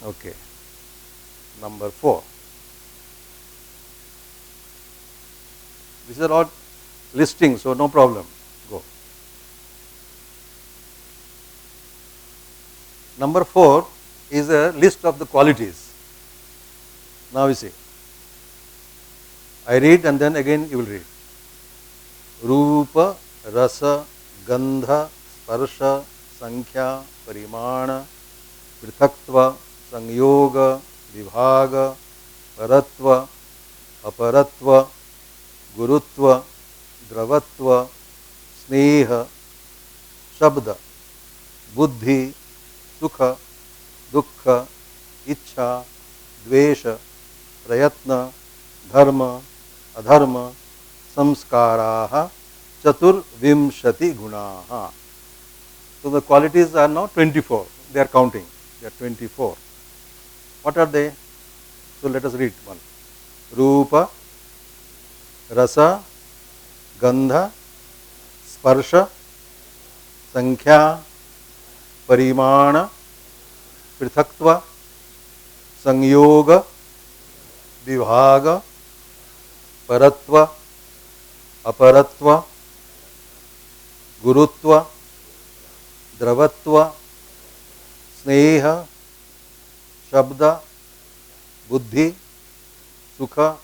Okay. Number 4. These are all listing, so no problem. Go. Number 4 is a list of the qualities. Now you see. I read and then again you will read. Rupa, Rasa, Gandha, Sparsha, Sankhya, Parimana, Prithakva, Sangyoga, Vibhaga, Paratva, Aparatva, Gurutva, Dravatva, Sneha, Shabda, Buddhi, Sukha, Dukkha, Ichha, Dvesha, Prayatna, Dharma, Adharma, Samskaraha, Chatur Vimshati Gunaha. So the qualities are now 24. They are counting. They are 24. What are they? So let us read one. Rupa, Rasa, Gandha, Sparsha, Sankhya, Parimana, Prithakva, Sangyoga, Vibhaga, Paratva, Aparatva, Gurutva, Dravatva, Sneha, Shabda, Buddhi, Sukha,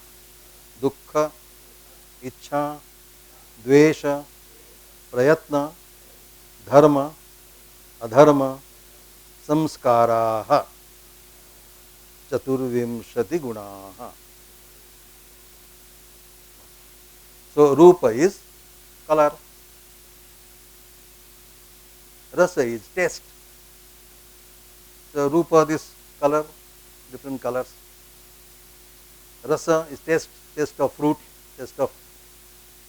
Dukkha, Ichha, Dvesha, Prayatna, Dharma, Adharma, Samskaraha, Chaturvimshati Gunaha. So Rupa is color, Rasa is taste. So Rupa, this color, different colors. Rasa is taste, taste of fruit, taste of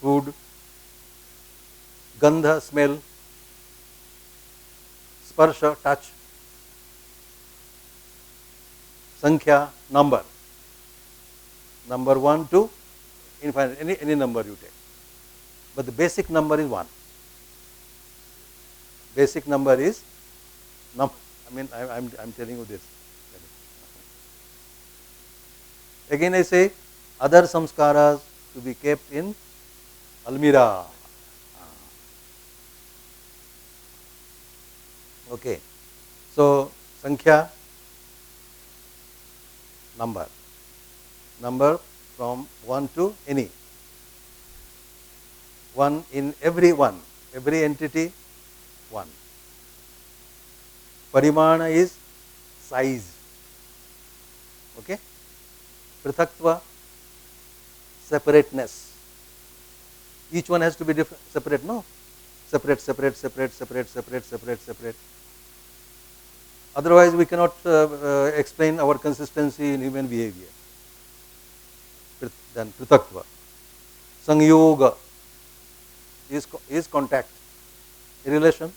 food. Gandha, smell. Sparsha, touch. Sankhya, number. Number 1 to infinite, any number you take. But the basic number is 1. Basic number is, I'm telling you this. Again I say, other samskaras to be kept in Almira. Okay. So, Sankhya, number. Number from 1 to any. 1 in every one. Every entity, 1. Parimana is size. Okay. Prithakva, separateness. Each one has to be different, separate, no? Separate, separate, separate, separate, separate, separate, separate. Otherwise, we cannot explain our consistency in human behavior. Then Prithakva. Sangyoga is contact, a relation.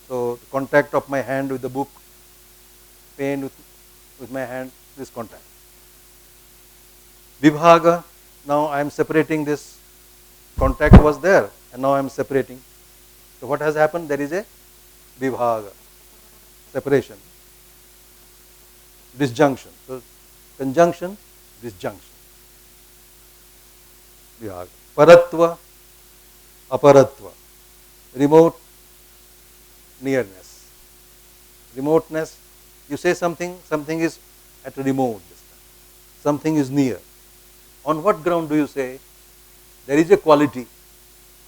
So, the contact of my hand with the book, pen with my hand, this contact. Vibhaga, now I am separating this. Contact was there and now I am separating. So, what has happened? There is a Vibhaga, separation, disjunction. So, conjunction, disjunction. Vibhaga. Paratva, aparatva, remote, nearness. Remoteness, you say something, something is at a remote distance, something is near. On what ground do you say? There is a quality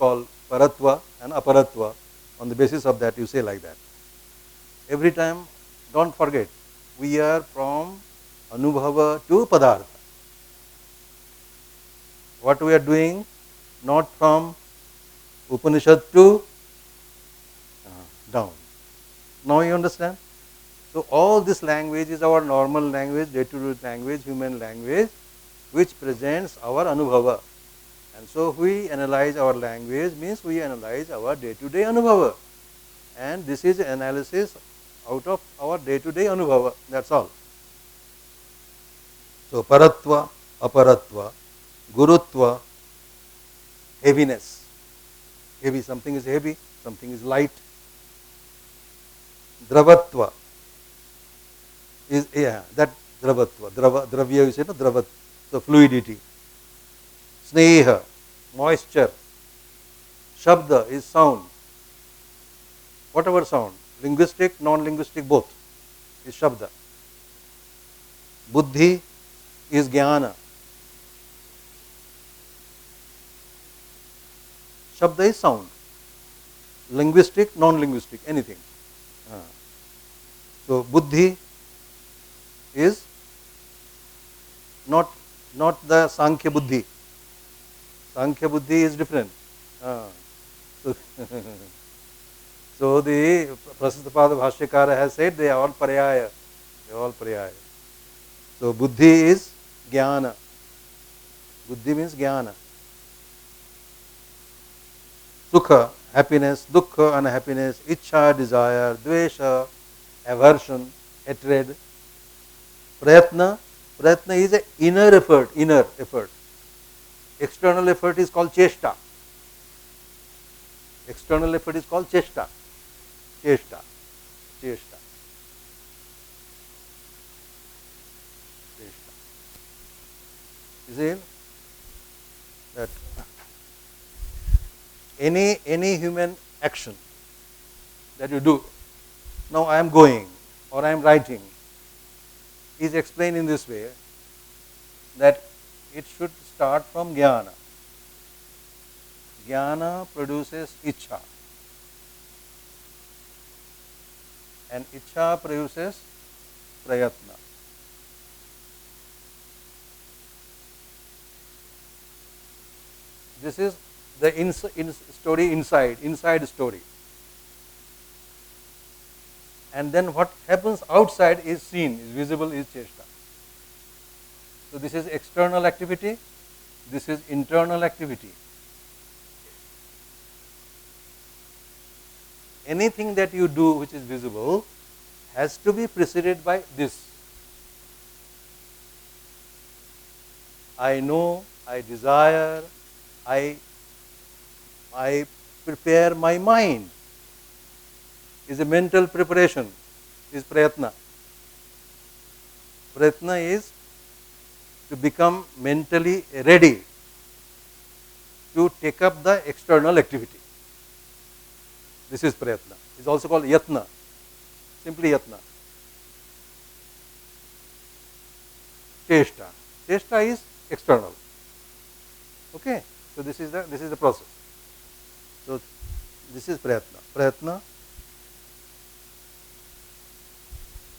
called paratva and aparatva. On the basis of that, you say like that. Every time, don't forget, we are from anubhava to padartha. What we are doing, not from Upanishad to down. Now you understand? So all this language is our normal language, day-to-day language, human language, which presents our anubhava. And so we analyze our language means we analyze our day-to-day anubhava. And this is analysis out of our day-to-day anubhava. That's all. So paratva, aparatva, gurutva, heaviness. Heavy, something is heavy, something is light. Dravatva, is, that dravatva, dravya you say, no, dravat, so fluidity. Sneha, moisture. Shabda is sound. Whatever sound, linguistic, non-linguistic, both, is Shabda. Buddhi is Jnana. Shabda is sound. Linguistic, non-linguistic, anything. So Buddhi is not the Sankhya Buddhi. Sankhya Buddhi is different. So, so the Prasiddhapada Bhashyakara has said they are all parayaya. They are all parayaya. So Buddhi is Jnana. Buddhi means Jnana. Sukha, happiness, dukkha, unhappiness, ichha, desire, dvesha, aversion, hatred. Prayatna, prayatna is an inner effort. External effort is called cheshta. External effort is called cheshta. Cheshta. Cheshta. Cheshta. You see that any human action that you do, now I am going or I am writing, is explained in this way that it should start from jnana. Jnana produces ichha, and ichha produces prayatna. This is the story inside story. And then what happens outside is seen, is visible, is cheshta. So this is external activity, this is internal activity. Anything that you do which is visible has to be preceded by this. I know, I desire, I prepare my mind. Is a mental preparation, is prayatna. Prayatna is to become mentally ready to take up the external activity. This is prayatna. It's also called yatna, simply yatna. Cheshta. Cheshta is external. Okay, so this is the process. So this is prayatna. Prayatna.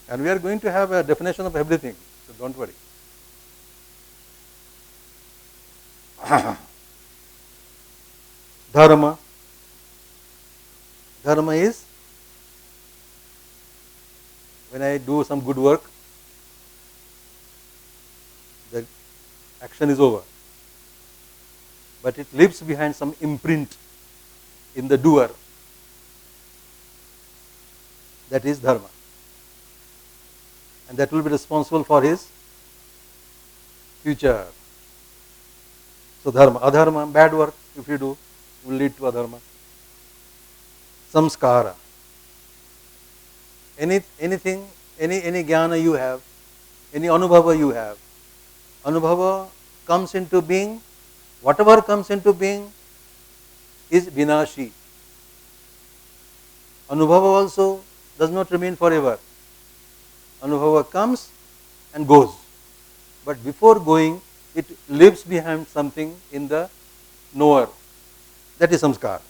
And we are going to have a definition of everything, so don't worry. Dharma. Dharma is when I do some good work, the action is over. But it leaves behind some imprint in the doer. That is dharma. And that will be responsible for his future. So dharma. Adharma, bad work if you do, will lead to adharma. Samskara. Anything, any jnana you have, any anubhava you have, anubhava comes into being, whatever comes into being is vinashi. Anubhava also does not remain forever. Anubhava comes and goes. But before going, it leaves behind something in the knower. That is samskara.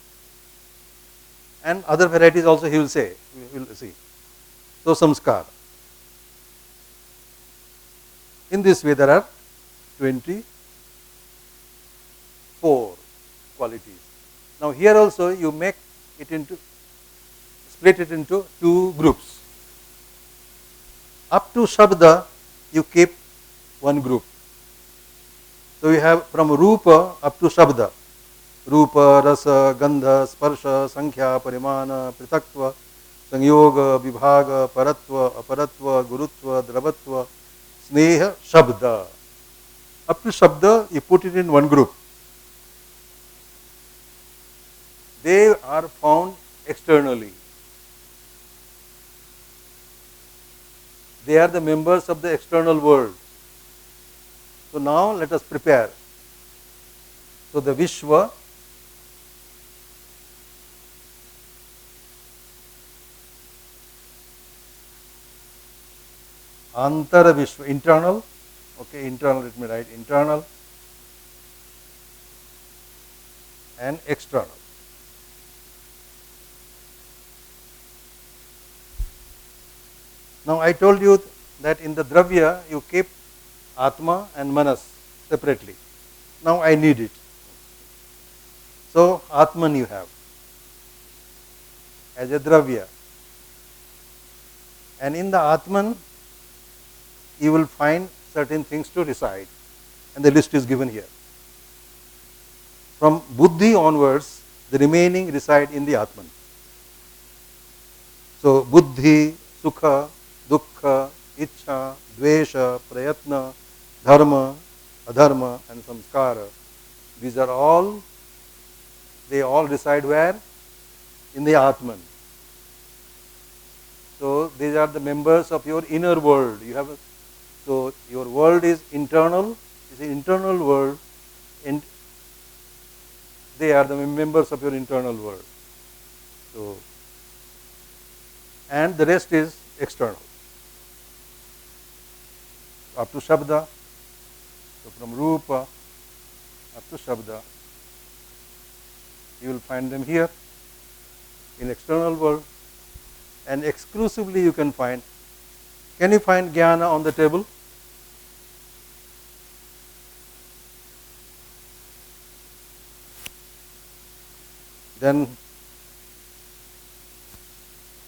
And other varieties also he will say, we will see. So samskara. In this way there are 24 qualities. Now here also you make it into, split it into two groups. Up to Shabda, you keep one group. So you have from Rupa up to Shabda. Rupa, Rasa, Gandha, Sparsha, Sankhya, Parimana, Pritakva, Sangyoga, Vibhaga, Paratva, Aparatva, Gurutva, Dravatva, Sneha, Shabda. Up to Shabda, you put it in one group. They are found externally. They are the members of the external world. So now let us prepare. So the Vishwa Antara Vishwa, internal, okay, internal, let me write internal and external. Now I told you that in the Dravya you keep Atma and Manas separately. Now I need it. So Atman you have as a Dravya. And in the Atman you will find certain things to reside. And the list is given here. From Buddhi onwards, the remaining reside in the Atman. So Buddhi, Sukha, Dukkha, Ichha, Dvesha, Prayatna, Dharma, Adharma and Samskara. These are all, they all reside where? In the Atman. So these are the members of your inner world. You have so your world is internal, is an internal world, and they are the members of your internal world. So, and the rest is external. Up to Shabda, so from Rupa up to Shabda, you will find them here in external world, and exclusively you can find. Can you find Jnana on the table? Then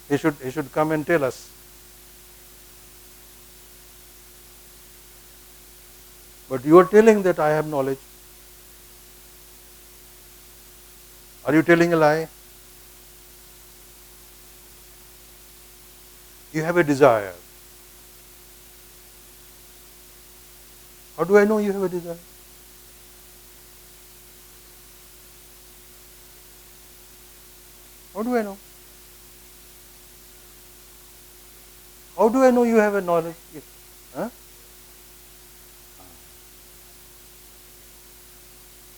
he should come and tell us. But you are telling that I have knowledge. Are you telling a lie? You have a desire. How do I know you have a desire? How do I know? How do I know you have a knowledge? Huh?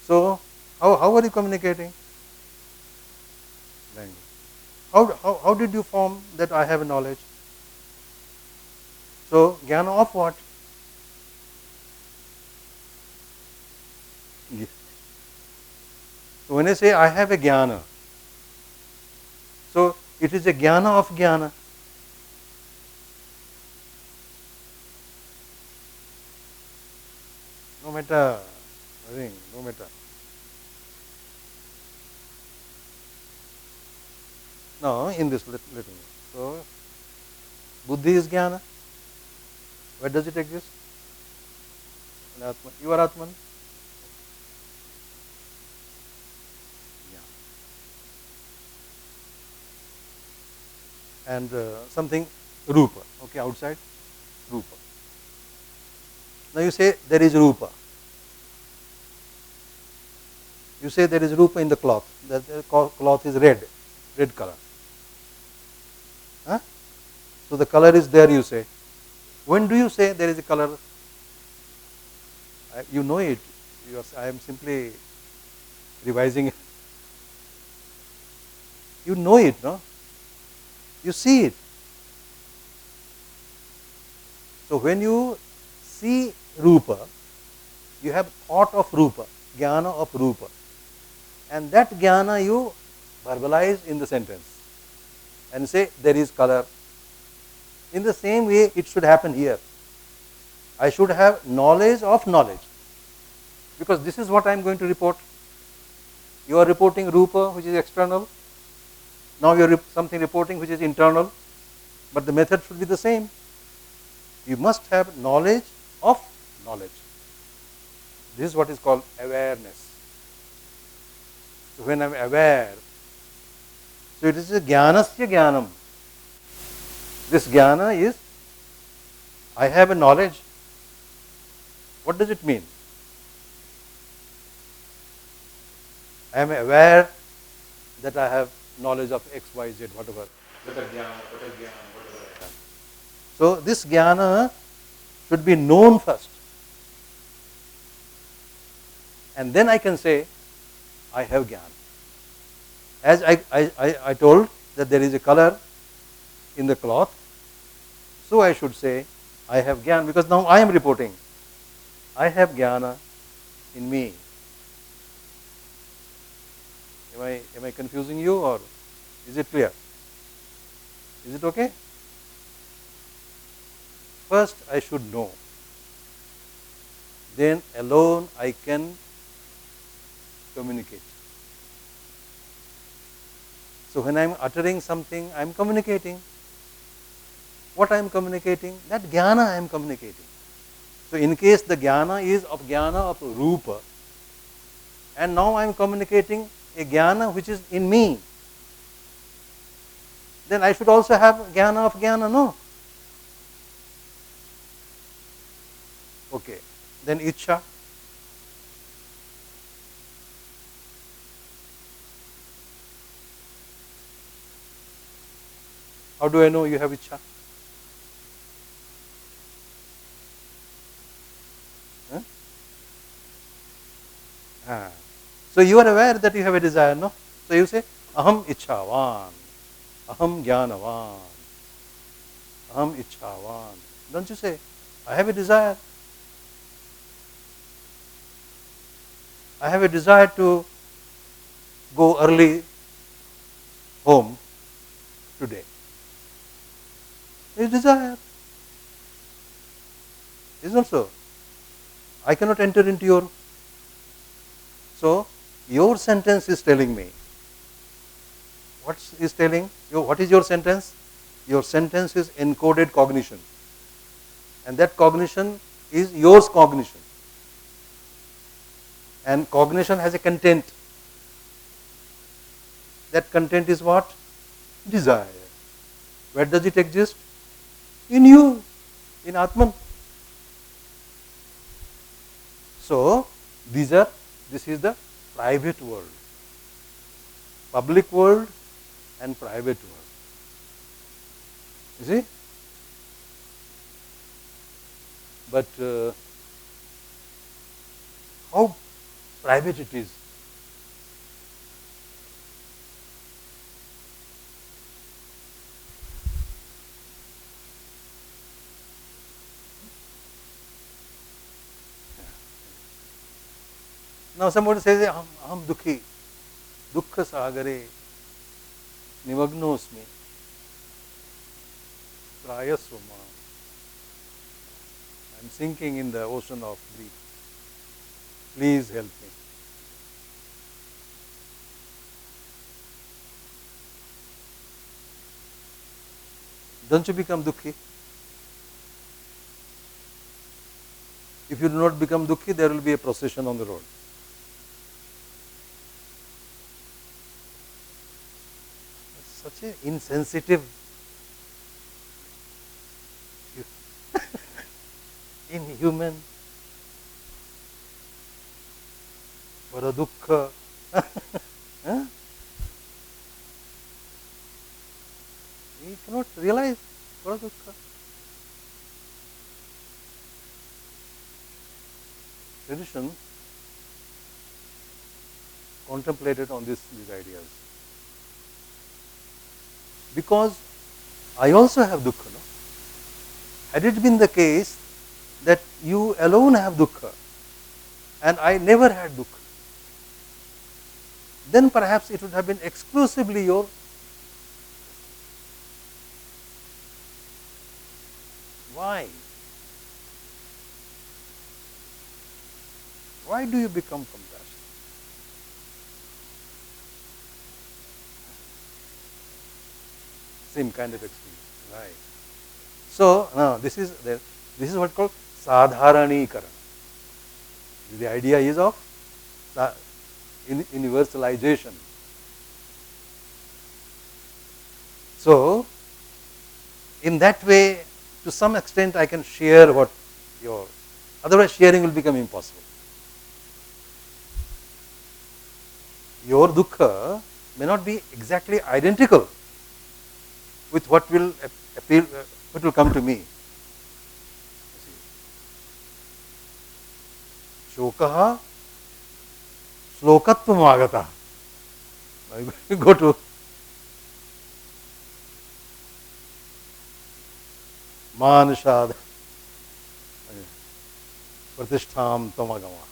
So, how are you communicating? Language. How did you form that I have a knowledge? So, Jnana of what? So, when I say I have a Jnana, so it is a Jnana of Jnana. No matter, I think, no matter. Now, in this, let me. So, Buddhi is Jnana. Where does it exist? In Atman. You are Atman. Yeah. And something Rupa. Okay, outside Rupa. Now you say there is Rupa. You say there is Rupa in the cloth. That cloth is red color. Huh? So the color is there, you say. When do you say there is a color? You know it. I am simply revising it. You know it, no? You see it. So when you see Rupa, you have thought of Rupa, Jnana of Rupa. And that Jnana you verbalize in the sentence and say there is color. In the same way it should happen here. I should have knowledge of knowledge, because this is what I am going to report. You are reporting Rupa, which is external. Now you are something reporting which is internal, but the method should be the same. You must have knowledge of knowledge. This is what is called awareness. So when I am aware, so it is a jnanasya jnanam. This jnana is, I have a knowledge. What does it mean? I am aware that I have knowledge of X, Y, Z, whatever. Whatever I have. So this jnana should be known first. And then I can say, I have jnana. As I told that there is a color in the cloth, so I should say, I have jnana, because now I am reporting. I have jnana in me. Am I confusing you, or is it clear? Is it okay? First I should know. Then alone I can communicate. So when I am uttering something, I am communicating. What I am communicating? That jnana I am communicating. So in case the jnana is of jnana of rupa, and now I am communicating a jnana which is in me, then I should also have jnana of jnana, no? Okay. Then ichcha. How do I know you have ichcha? Huh? So you are aware that you have a desire, no? So you say, aham ichchavan, aham jnanavan, aham ichchavan. Don't you say, I have a desire. I have a desire to go early home today. A desire. Isn't it so? I cannot enter into your. So your sentence is telling me. What is telling? What is your sentence? Your sentence is encoded cognition. And that cognition is yours cognition. And cognition has a content. That content is what? Desire. Where does it exist? In you, in Atman. So this is the private world. Public world and private world. You see? But how private it is. Now somebody says, aham dukhi, dukkha sagare, nivagnosmi, prayasvama. I am sinking in the ocean of grief. Please help me. Don't you become dukhi? If you do not become dukhi, there will be a procession on the road. Such an insensitive, inhuman, para dukkha. Huh? We cannot realize para dukkha. Tradition contemplated on these ideas. Because I also have dukkha. No? Had it been the case that you alone have dukkha and I never had dukkha, then perhaps it would have been exclusively your. Why? Why do you become compassionate? Same kind of experience, right? So now this is what called sadharanikara. The idea is of universalization. So in that way, to some extent, I can share what your. Otherwise, sharing will become impossible. Your dukkha may not be exactly identical with what will appeal It will come to me. Shokaha slokatvam agata. I go to manashad pratistham tamagama.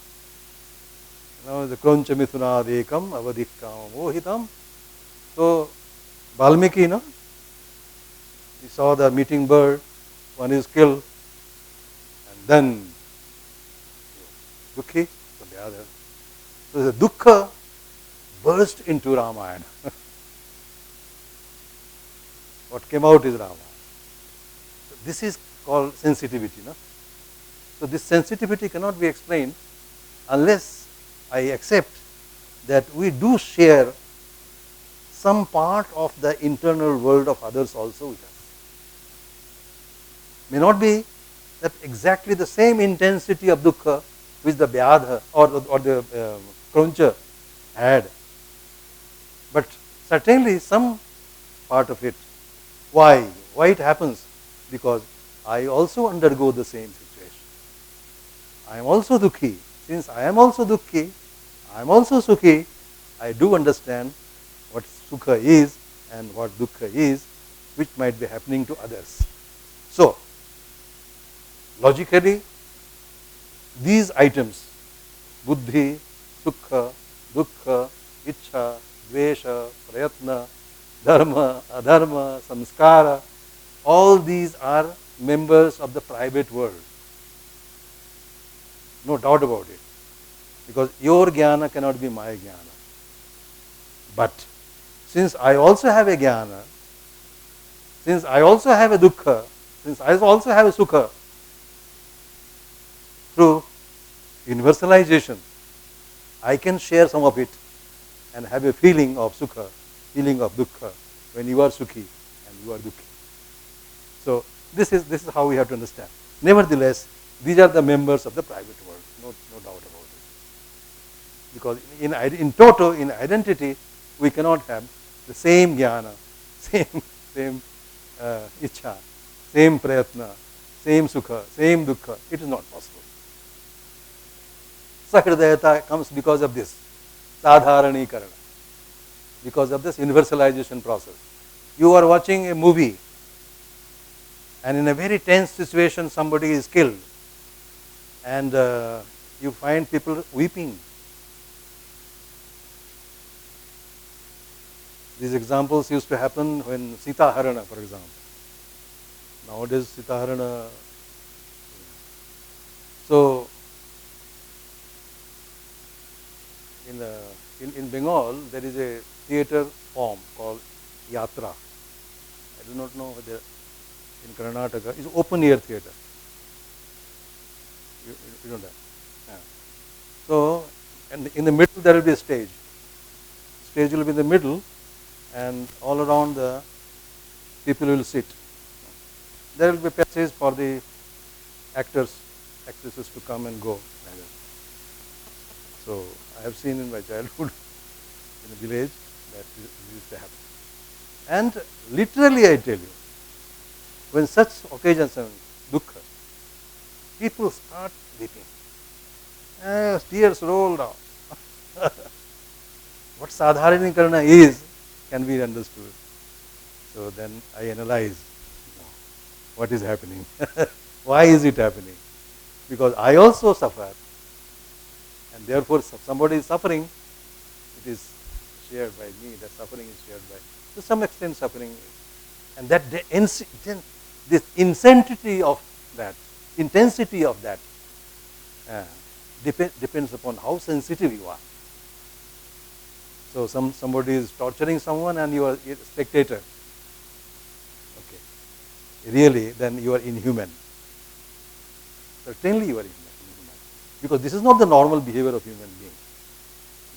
The kroncha mithunadekam avadikam mohitam. So Valmiki, he saw the meeting bird, one is killed, and then dukhi, the other. So the dukkha burst into Ramayana. What came out is Ramayana. So this is called sensitivity. So this sensitivity cannot be explained unless I accept that we do share some part of the internal world of others also with us. May not be that exactly the same intensity of dukkha which the Vyadha or the Kroncha had, but certainly some part of it. Why? Why it happens? Because I also undergo the same situation. I am also dukhi. Since I am also dukhi, I am also sukhi, I do understand what sukha is and what dukkha is, which might be happening to others. So, logically, these items, buddhi, sukha, dukkha, ichha, dvesha, prayatna, dharma, adharma, samskara, all these are members of the private world. No doubt about it. Because your jnana cannot be my jnana. But since I also have a jnana, since I also have a dukkha, since I also have a sukha, through universalization, I can share some of it and have a feeling of sukha, feeling of dukkha when you are sukhi and you are dukhi. So this is how we have to understand. Nevertheless, these are the members of the private world, no doubt about it. Because in toto, in identity, we cannot have the same jnana, same ichha, same prayatna, same sukha, same dukkha. It is not possible. Sahridayata comes because of this, sadharanikarana, because of this universalization process. You are watching a movie and in a very tense situation somebody is killed and you find people weeping. These examples used to happen when Sita Harana, for example. Nowadays Sita Harana. So in Bengal there is a theatre form called Yatra. I do not know whether in Karnataka it's open air theatre. You don't have. Yeah. So and in the middle there will be a stage. Stage will be in the middle and all around the people will sit. There will be passages for the actresses to come and go. So I have seen in my childhood in a village that this used to happen. And literally I tell you, when such occasions are dukkha, people start weeping. Tears roll down. What sadharanikarana is can be understood. So then I analyze what is happening. Why is it happening? Because I also suffer. And therefore, if somebody is suffering, it is shared by me. That suffering is shared by, to some extent, suffering. And that this intensity of that depends upon how sensitive you are. So somebody is torturing someone and you are a spectator. Okay. Really, then you are inhuman. Certainly you are inhuman. Because this is not the normal behavior of human being.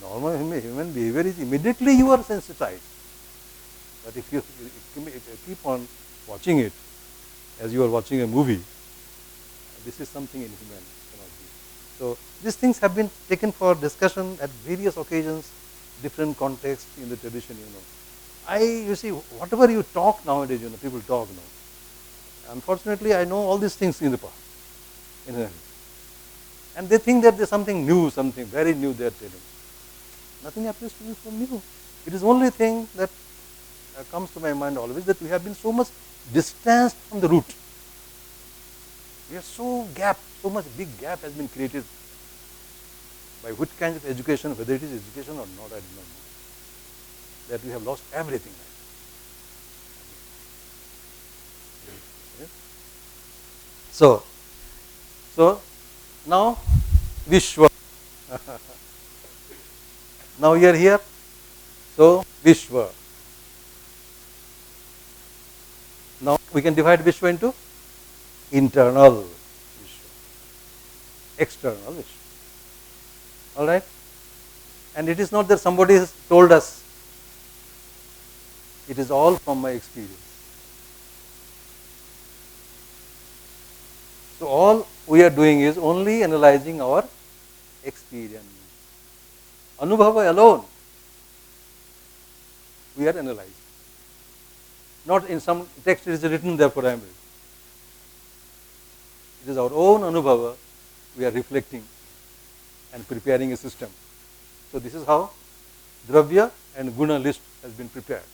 Normal human behavior is immediately you are sensitized. But if you keep on watching it as you are watching a movie, this is something inhuman. Cannot be. So these things have been taken for discussion at various occasions, different contexts in the tradition. You see, whatever you talk nowadays, people talk now. Unfortunately, I know all these things in the past. And they think that there's something new, something very new they are telling. Nothing appears to be so new. It is only thing that comes to my mind always, that we have been so much distanced from the root. We are so much big gap has been created by which kind of education, whether it is education or not, I do not know. That we have lost everything. So now Vishwa. Now you are here. So Vishwa. Now we can divide Vishwa into internal Vishwa, external Vishwa. All right? And it is not that somebody has told us. It is all from my experience. So all we are doing is only analyzing our experience. Anubhava alone, we are analyzing. Not in some text it is written, therefore I am reading. It is our own anubhava we are reflecting and preparing a system. So this is how Dravya and Guna list has been prepared.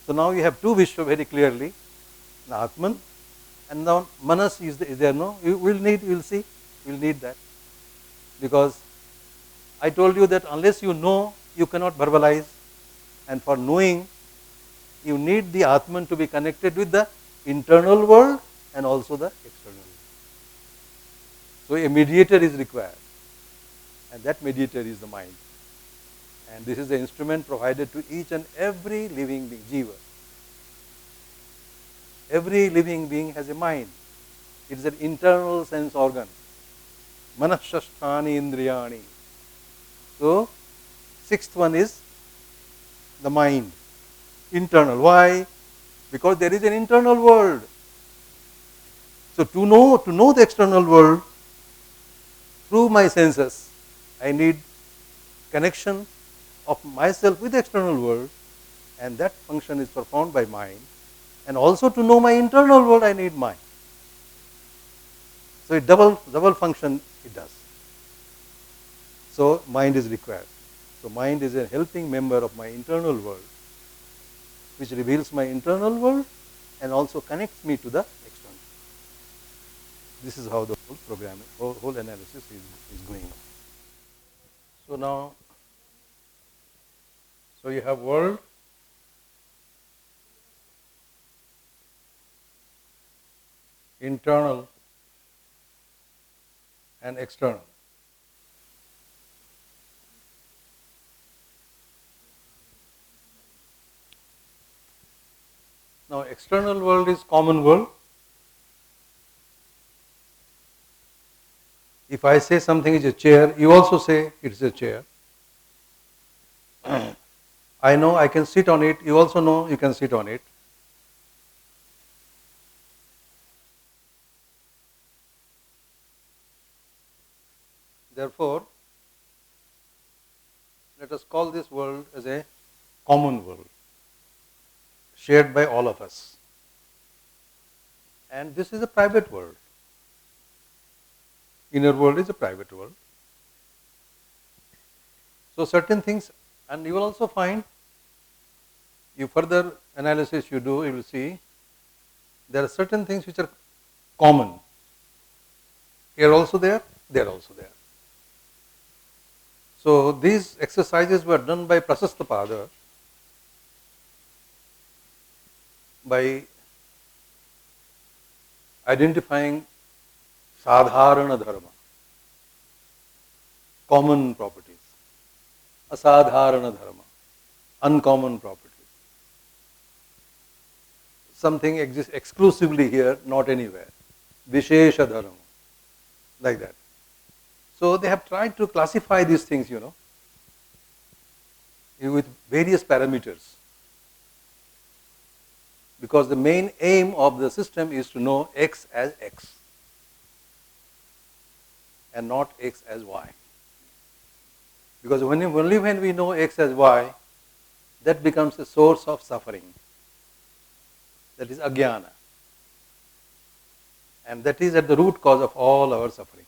So now you have two Vishwa very clearly, the Atman, and now Manas is there. No, you will see, you will need that. Because I told you that unless you know, you cannot verbalize. And for knowing, you need the Atman to be connected with the internal world and also the external world. So a mediator is required. And that mediator is the mind. And this is the instrument provided to each and every living being, Jiva. Every living being has a mind. It is an internal sense organ. Manashasthani indriyani. So, sixth one is the mind. Internal. Why? Because there is an internal world. So to know the external world through my senses, I need connection of myself with the external world, and that function is performed by mind. And also to know my internal world, I need mind. So it double function it does. So mind is required. So mind is a helping member of my internal world, which reveals my internal world and also connects me to the external. This is how the whole programming, whole analysis is going on. So now, so you have world, internal and external. Now external world is common world. If I say something is a chair, you also say it is a chair. I know I can sit on it, you also know you can sit on it. Therefore, let us call this world as a common world, shared by all of us. And this is a private world. Inner world is a private world. So certain things, and you will also find, you further analysis you do, you will see, there are certain things which are common. Here also there also there. So these exercises were done by Prasastapada by identifying sadharana dharma, common properties, asadharana dharma, uncommon properties. Something exists exclusively here, not anywhere. Vishesha dharma, like that. So they have tried to classify these things, with various parameters. Because the main aim of the system is to know X as X and not X as Y. Because only when we know X as Y, that becomes a source of suffering. That is ajnana. And that is at the root cause of all our suffering.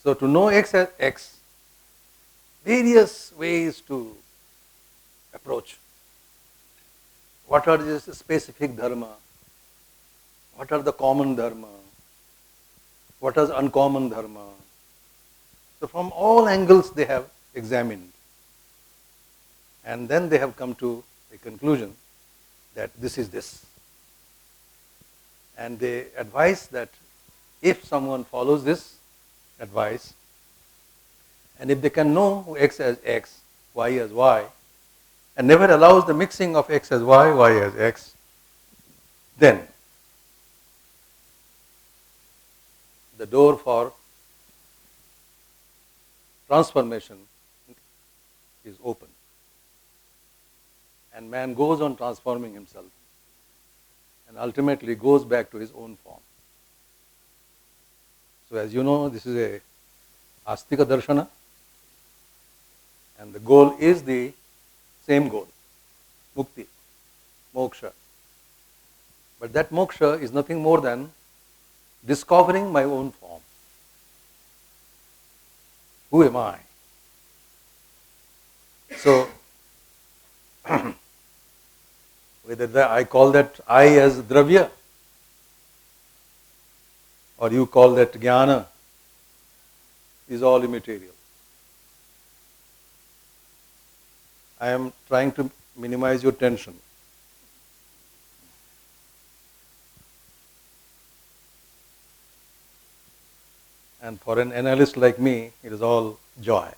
So to know X as X, various ways to approach. What are the specific dharma? What are the common dharma? What is uncommon dharma? So from all angles they have examined. And then they have come to a conclusion that this is this. And they advise that if someone follows this advice, and if they can know X as X, Y as Y, and never allows the mixing of X as Y, Y as X, then the door for transformation is open. And man goes on transforming himself and ultimately goes back to his own form. So as you know, this is a Astika Darshana, and the goal is the same goal, Mukti, Moksha. But that moksha is nothing more than discovering my own form. Who am I? So, whether I call that I as Dravya, or you call that Jnana, is all immaterial. I am trying to minimize your tension. And for an analyst like me, it is all joy.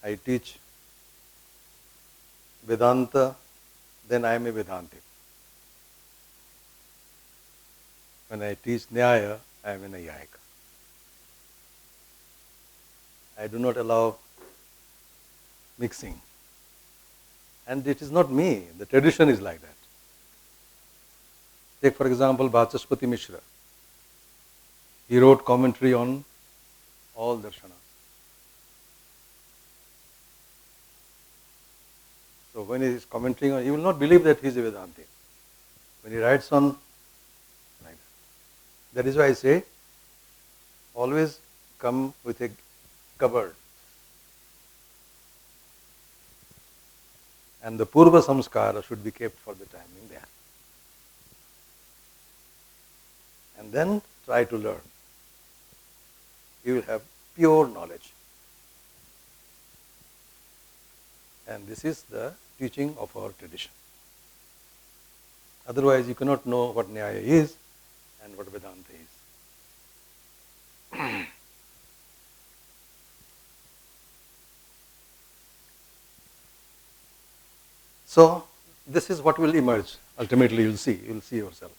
I teach Vedanta, then I am a Vedantic. When I teach Nyaya, I am a Nayayika. I do not allow mixing. And it is not me, the tradition is like that. Take for example Vachaspati Mishra. He wrote commentary on all darshanas. So when he is commenting on, you will not believe that he is a Vedanti. When he writes on like that. That is why I say, always come with a cupboard. And the Purva Samskara should be kept for the time being there. And then try to learn. You will have pure knowledge. And this is the teaching of our tradition. Otherwise, you cannot know what Nyaya is and what Vedanta is. So, this is what will emerge. Ultimately, you will see yourself.